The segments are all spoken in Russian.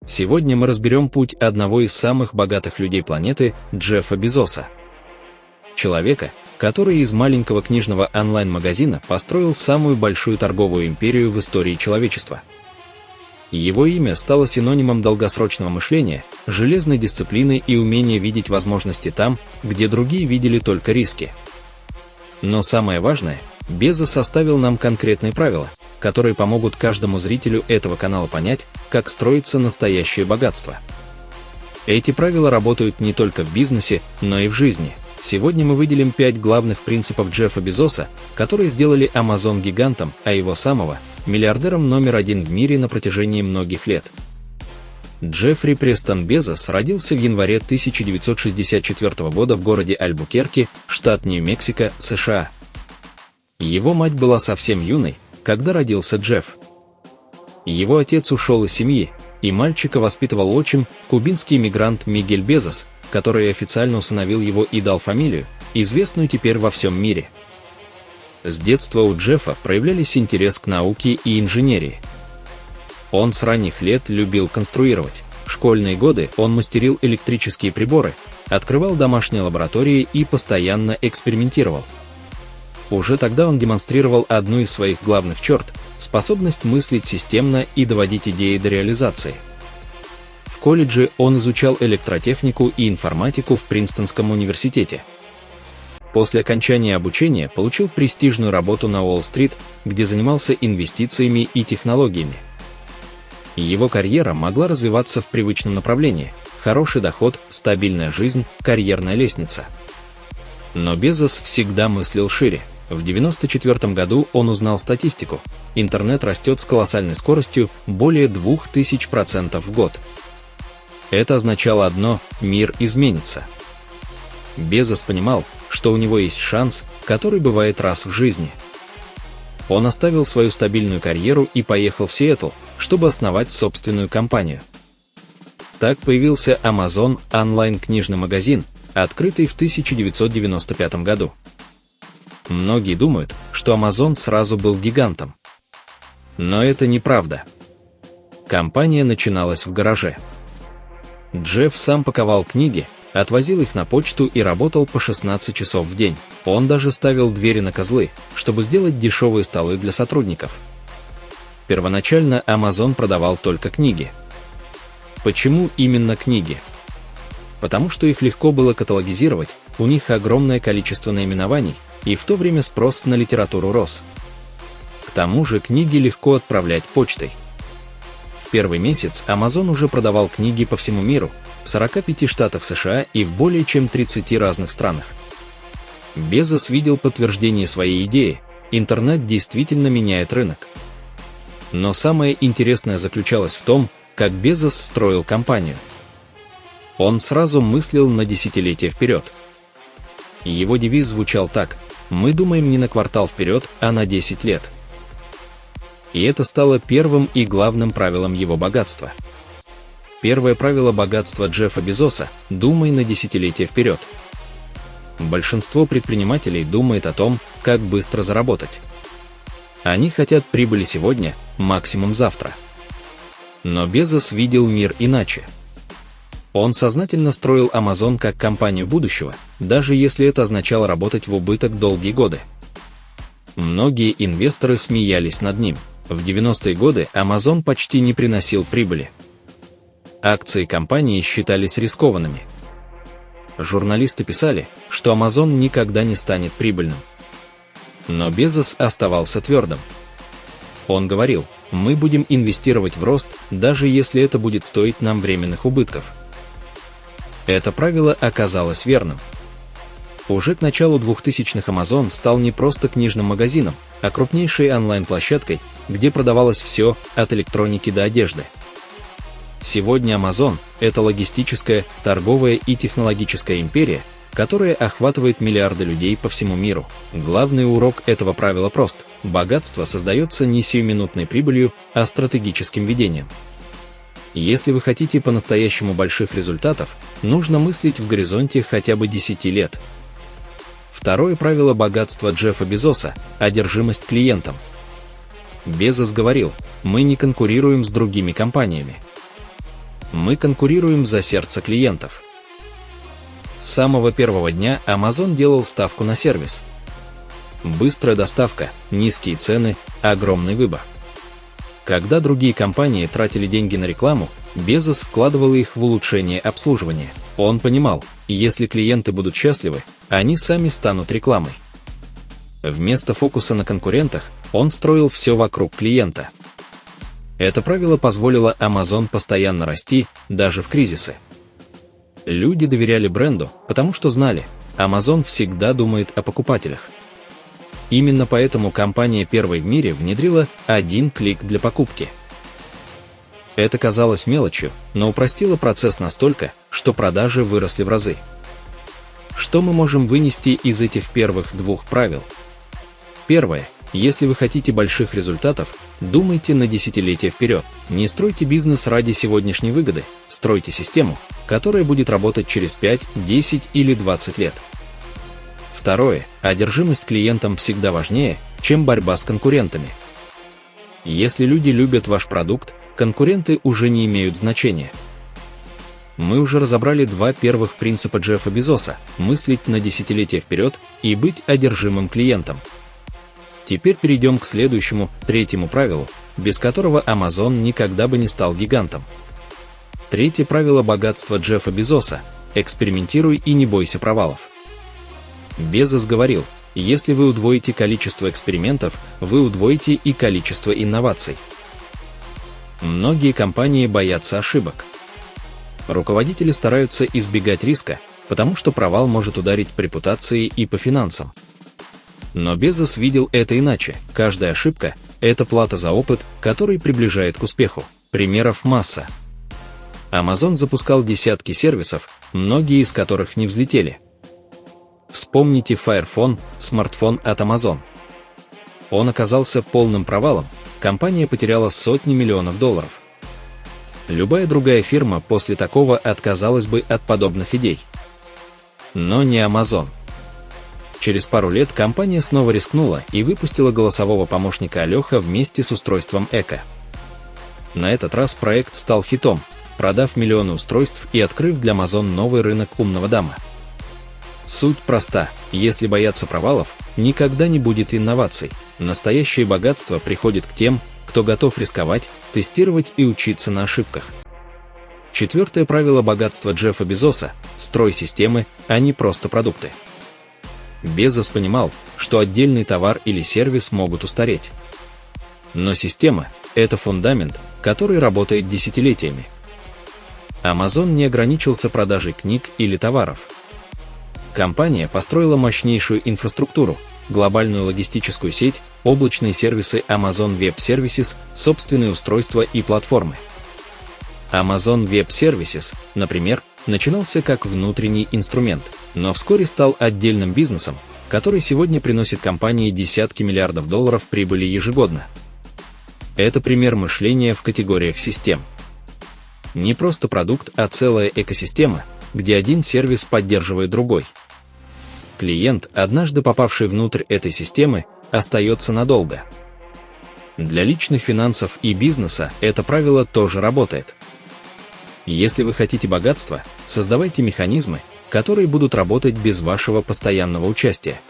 Сегодня мы разберем путь одного из самых богатых людей планеты, Джеффа Безоса. Человека, который из маленького книжного онлайн-магазина построил самую большую торговую империю в истории человечества. Его имя стало синонимом долгосрочного мышления, железной дисциплины и умения видеть возможности там, где другие видели только риски. Но самое важное, Безос оставил нам конкретные правила, которые помогут каждому зрителю этого канала понять, как строится настоящее богатство. Эти правила работают не только в бизнесе, но и в жизни. Сегодня мы выделим 5 главных принципов Джеффа Безоса, которые сделали Amazon гигантом, а его самого – миллиардером номер 1 в мире на протяжении многих лет. Джеффри Престон Безос родился в январе 1964 года в городе Альбукерки, штат Нью-Мексико, США. Его мать была совсем юной, когда родился Джефф. Его отец ушел из семьи, и мальчика воспитывал отчим, кубинский иммигрант Мигель Безос, который официально усыновил его и дал фамилию, известную теперь во всем мире. С детства у Джеффа проявлялись интерес к науке и инженерии. Он с ранних лет любил конструировать. В школьные годы он мастерил электрические приборы, открывал домашние лаборатории и постоянно экспериментировал. Уже тогда он демонстрировал одну из своих главных черт – способность мыслить системно и доводить идеи до реализации. В колледже он изучал электротехнику и информатику в Принстонском университете. После окончания обучения получил престижную работу на Уолл-стрит, где занимался инвестициями и технологиями. Его карьера могла развиваться в привычном направлении – хороший доход, стабильная жизнь, карьерная лестница. Но Безос всегда мыслил шире. В 1994 году он узнал статистику. Интернет растет с колоссальной скоростью более 2000% в год. Это означало одно – мир изменится. Безос понимал, что у него есть шанс, который бывает раз в жизни. Он оставил свою стабильную карьеру и поехал в Сиэтл, чтобы основать собственную компанию. Так появился Amazon онлайн-книжный магазин, открытый в 1995 году. Многие думают, что Amazon сразу был гигантом. Но это неправда. Компания начиналась в гараже. Джефф сам паковал книги, отвозил их на почту и работал по 16 часов в день. Он даже ставил двери на козлы, чтобы сделать дешевые столы для сотрудников. Первоначально Amazon продавал только книги. Почему именно книги? Потому что их легко было каталогизировать, у них огромное количество наименований, и в то время спрос на литературу рос. К тому же книги легко отправлять почтой. В первый месяц Amazon уже продавал книги по всему миру, в 45 штатах США и в более чем 30 разных странах. Безос видел подтверждение своей идеи – интернет действительно меняет рынок. Но самое интересное заключалось в том, как Безос строил компанию. Он сразу мыслил на десятилетия вперед. Его девиз звучал так: «Мы думаем не на квартал вперед, а на 10 лет». И это стало первым и главным правилом его богатства. Первое правило богатства Джеффа Безоса – думай на десятилетия вперед. Большинство предпринимателей думает о том, как быстро заработать. Они хотят прибыли сегодня, максимум завтра. Но Безос видел мир иначе. Он сознательно строил Amazon как компанию будущего, даже если это означало работать в убыток долгие годы. Многие инвесторы смеялись над ним. В 90-е годы Amazon почти не приносил прибыли. Акции компании считались рискованными. Журналисты писали, что Amazon никогда не станет прибыльным. Но Безос оставался твердым. Он говорил: «Мы будем инвестировать в рост, даже если это будет стоить нам временных убытков». Это правило оказалось верным. Уже к началу 2000-х Amazon стал не просто книжным магазином, а крупнейшей онлайн-площадкой, где продавалось все, от электроники до одежды. Сегодня Amazon – это логистическая, торговая и технологическая империя, которая охватывает миллиарды людей по всему миру. Главный урок этого правила прост: богатство создается не сиюминутной прибылью, а стратегическим видением. Если вы хотите по-настоящему больших результатов, нужно мыслить в горизонте хотя бы 10 лет. Второе правило богатства Джеффа Безоса – одержимость клиентом. Безос говорил: «Мы не конкурируем с другими компаниями. Мы конкурируем за сердце клиентов. С самого первого дня Amazon делал ставку на сервис. Быстрая доставка, низкие цены, огромный выбор. Когда другие компании тратили деньги на рекламу, Безос вкладывал их в улучшение обслуживания. Он понимал, если клиенты будут счастливы, они сами станут рекламой. Вместо фокуса на конкурентах, он строил все вокруг клиента. Это правило позволило Amazon постоянно расти, даже в кризисы. Люди доверяли бренду, потому что знали, Amazon всегда думает о покупателях. Именно поэтому компания первой в мире внедрила один клик для покупки. Это казалось мелочью, но упростило процесс настолько, что продажи выросли в разы. Что мы можем вынести из этих первых двух правил? Первое. Если вы хотите больших результатов, думайте на десятилетия вперед. Не стройте бизнес ради сегодняшней выгоды, стройте систему, которая будет работать через 5, 10 или 20 лет. Второе. Одержимость клиентам всегда важнее, чем борьба с конкурентами. Если люди любят ваш продукт, конкуренты уже не имеют значения. Мы уже разобрали два первых принципа Джеффа Безоса – мыслить на десятилетия вперед и быть одержимым клиентом. Теперь перейдем к следующему, третьему правилу, без которого Amazon никогда бы не стал гигантом. Третье правило богатства Джеффа Безоса – экспериментируй и не бойся провалов. Безос говорил, если вы удвоите количество экспериментов, вы удвоите и количество инноваций. Многие компании боятся ошибок. Руководители стараются избегать риска, потому что провал может ударить по репутации и по финансам. Но Безос видел это иначе. Каждая ошибка – это плата за опыт, который приближает к успеху. Примеров масса. Amazon запускал десятки сервисов, многие из которых не взлетели. Вспомните Fire Phone, смартфон от Amazon. Он оказался полным провалом, компания потеряла сотни миллионов долларов. Любая другая фирма после такого отказалась бы от подобных идей. Но не Amazon. Через пару лет компания снова рискнула и выпустила голосового помощника Алёха вместе с устройством Echo. На этот раз проект стал хитом, продав миллионы устройств и открыв для Amazon новый рынок умного дома. Суть проста: если бояться провалов, никогда не будет инноваций. Настоящее богатство приходит к тем, кто готов рисковать, тестировать и учиться на ошибках. Четвертое правило богатства Джеффа Безоса – строй системы, а не просто продукты. Безос понимал, что отдельный товар или сервис могут устареть. Но система – это фундамент, который работает десятилетиями. Amazon не ограничился продажей книг или товаров. Компания построила мощнейшую инфраструктуру, глобальную логистическую сеть, облачные сервисы Amazon Web Services, собственные устройства и платформы. Amazon Web Services, например, начинался как внутренний инструмент, но вскоре стал отдельным бизнесом, который сегодня приносит компании десятки миллиардов долларов прибыли ежегодно. Это пример мышления в категориях систем. Не просто продукт, а целая экосистема, где один сервис поддерживает другой. Клиент, однажды попавший внутрь этой системы, остается надолго. Для личных финансов и бизнеса это правило тоже работает. Если вы хотите богатства, создавайте механизмы, которые будут работать без вашего постоянного участия.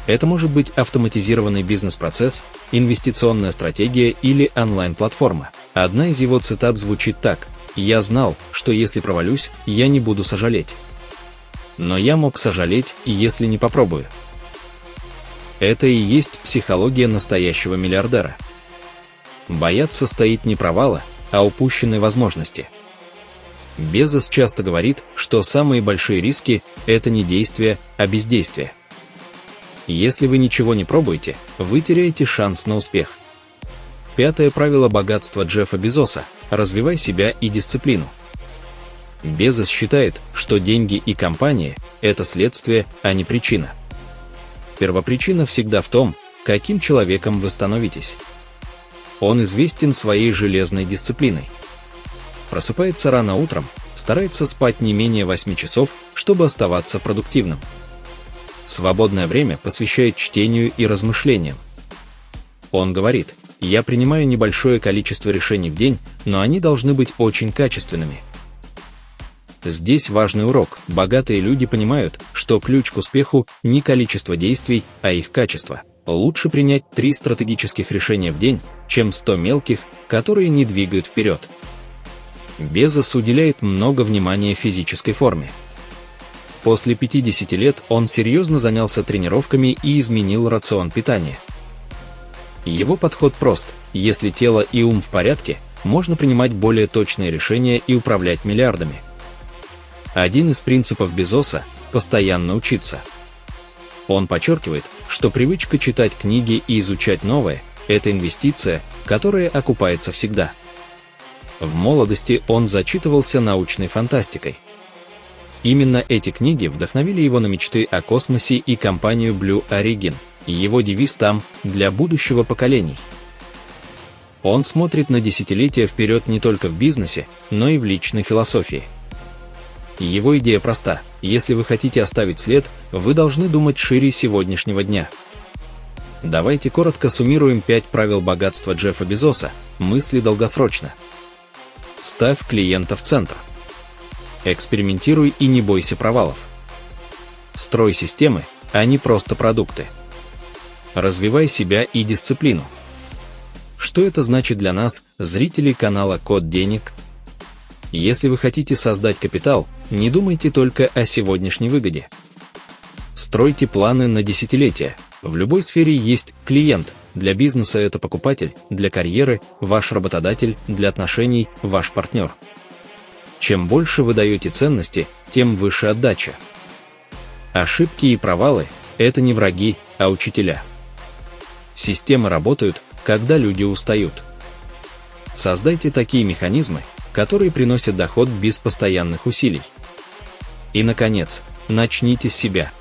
Это может быть автоматизированный бизнес-процесс, инвестиционная стратегия или онлайн-платформа. Одна из его цитат звучит так: «Я знал, что если провалюсь, я не буду сожалеть. Но я мог сожалеть, если не попробую». Это и есть психология настоящего миллиардера. Бояться стоит не провала, а упущенной возможности. Безос часто говорит, что самые большие риски – это не действие, а бездействие. Если вы ничего не пробуете, вы теряете шанс на успех. Пятое правило богатства Джеффа Безоса – развивай себя и дисциплину. Безос считает, что деньги и компания – это следствие, а не причина. Первопричина всегда в том, каким человеком вы становитесь. Он известен своей железной дисциплиной. Просыпается рано утром, старается спать не менее 8 часов, чтобы оставаться продуктивным. Свободное время посвящает чтению и размышлениям. Он говорит: «Я принимаю небольшое количество решений в день, но они должны быть очень качественными. Здесь важный урок. Богатые люди понимают, что ключ к успеху не количество действий, а их качество. Лучше принять 3 стратегических решения в день, чем 100 мелких, которые не двигают вперед. Безос уделяет много внимания физической форме. После 50 лет он серьезно занялся тренировками и изменил рацион питания. Его подход прост: если тело и ум в порядке, можно принимать более точные решения и управлять миллиардами. Один из принципов Безоса – постоянно учиться. Он подчеркивает, что привычка читать книги и изучать новое – это инвестиция, которая окупается всегда. В молодости он зачитывался научной фантастикой. Именно эти книги вдохновили его на мечты о космосе и компанию Blue Origin, и его девиз там «Для будущего поколений». Он смотрит на десятилетия вперед не только в бизнесе, но и в личной философии. Его идея проста: если вы хотите оставить след, вы должны думать шире сегодняшнего дня. Давайте коротко суммируем 5 правил богатства Джеффа Безоса. Мысли долгосрочно. Ставь клиента в центр. Экспериментируй и не бойся провалов. Строй системы, а не просто продукты. Развивай себя и дисциплину. Что это значит для нас, зрителей канала Код денег? Если вы хотите создать капитал, не думайте только о сегодняшней выгоде. Стройте планы на десятилетия. В любой сфере есть клиент. Для бизнеса это покупатель, для карьеры – ваш работодатель, для отношений – ваш партнер. Чем больше вы даете ценности, тем выше отдача. Ошибки и провалы – это не враги, а учителя. Системы работают, когда люди устают. Создайте такие механизмы, которые приносят доход без постоянных усилий. И, наконец, начните с себя.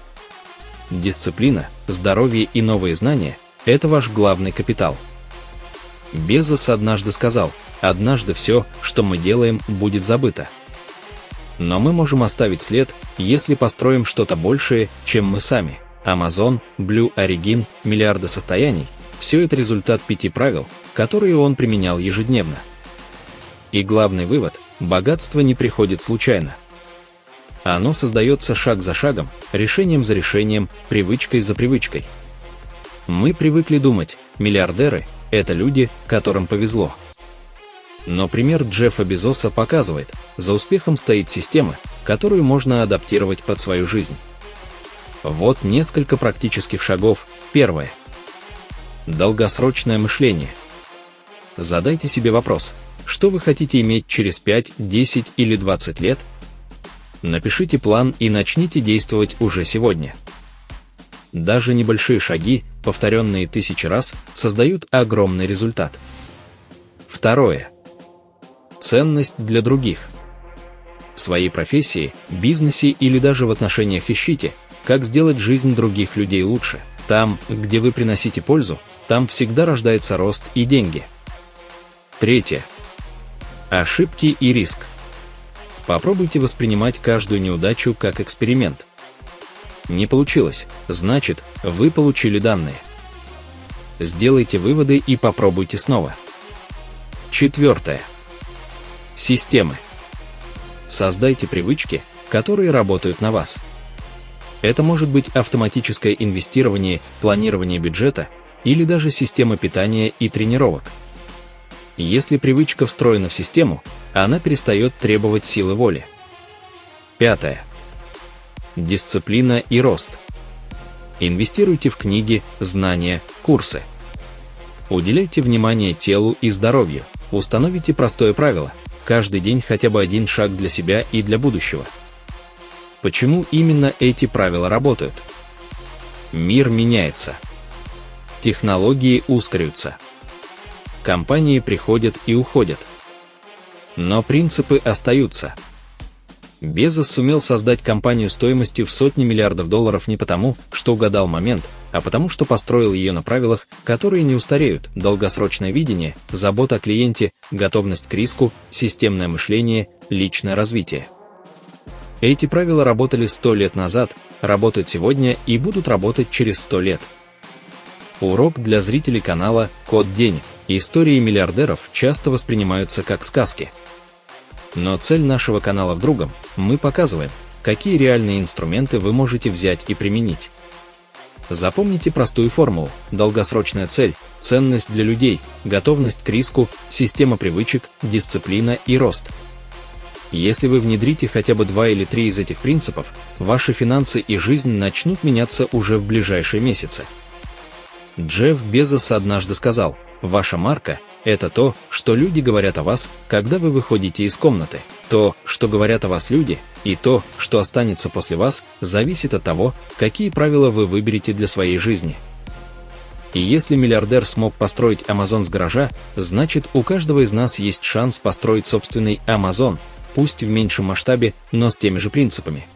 Дисциплина, здоровье и новые знания – это ваш главный капитал. Безос однажды сказал: «Однажды все, что мы делаем, будет забыто. Но мы можем оставить след, если построим что-то большее, чем мы сами». Amazon, Blue Origin, миллиарды состояний – все это результат 5 правил, которые он применял ежедневно. И главный вывод – богатство не приходит случайно. Оно создается шаг за шагом, решением за решением, привычкой за привычкой. Мы привыкли думать, миллиардеры – это люди, которым повезло. Но пример Джеффа Безоса показывает, за успехом стоит система, которую можно адаптировать под свою жизнь. Вот несколько практических шагов. Первое. Долгосрочное мышление. Задайте себе вопрос: что вы хотите иметь через 5, 10 или 20 лет? Напишите план и начните действовать уже сегодня. Даже небольшие шаги, повторенные 1000 раз, создают огромный результат. Второе. Ценность для других. В своей профессии, бизнесе или даже в отношениях ищите, как сделать жизнь других людей лучше. Там, где вы приносите пользу, там всегда рождается рост и деньги. Третье. Ошибки и риск. Попробуйте воспринимать каждую неудачу как эксперимент. Не получилось, значит, вы получили данные. Сделайте выводы и попробуйте снова. Четвертое. Системы. Создайте привычки, которые работают на вас. Это может быть автоматическое инвестирование, планирование бюджета или даже система питания и тренировок. Если привычка встроена в систему, она перестает требовать силы воли. Пятое. Дисциплина и рост. Инвестируйте в книги, знания, курсы. Уделяйте внимание телу и здоровью. Установите простое правило: каждый день хотя бы один шаг для себя и для будущего. Почему именно эти правила работают? Мир меняется. Технологии ускоряются. Компании приходят и уходят. Но принципы остаются. Безос сумел создать компанию стоимостью в сотни миллиардов долларов не потому, что угадал момент, а потому что построил ее на правилах, которые не устареют: долгосрочное видение, забота о клиенте, готовность к риску, системное мышление, личное развитие. Эти правила работали 100 лет назад, работают сегодня и будут работать через 100 лет. Урок для зрителей канала Код денег. Истории миллиардеров часто воспринимаются как сказки. Но цель нашего канала в другом: мы показываем, какие реальные инструменты вы можете взять и применить. Запомните простую формулу: долгосрочная цель, ценность для людей, готовность к риску, система привычек, дисциплина и рост. Если вы внедрите хотя бы 2 или 3 из этих принципов, ваши финансы и жизнь начнут меняться уже в ближайшие месяцы. Джефф Безос однажды сказал: «Ваша марка – это то, что люди говорят о вас, когда вы выходите из комнаты. То, что говорят о вас люди, и то, что останется после вас, зависит от того, какие правила вы выберете для своей жизни». И если миллиардер смог построить Amazon с гаража, значит, у каждого из нас есть шанс построить собственный Amazon, пусть в меньшем масштабе, но с теми же принципами.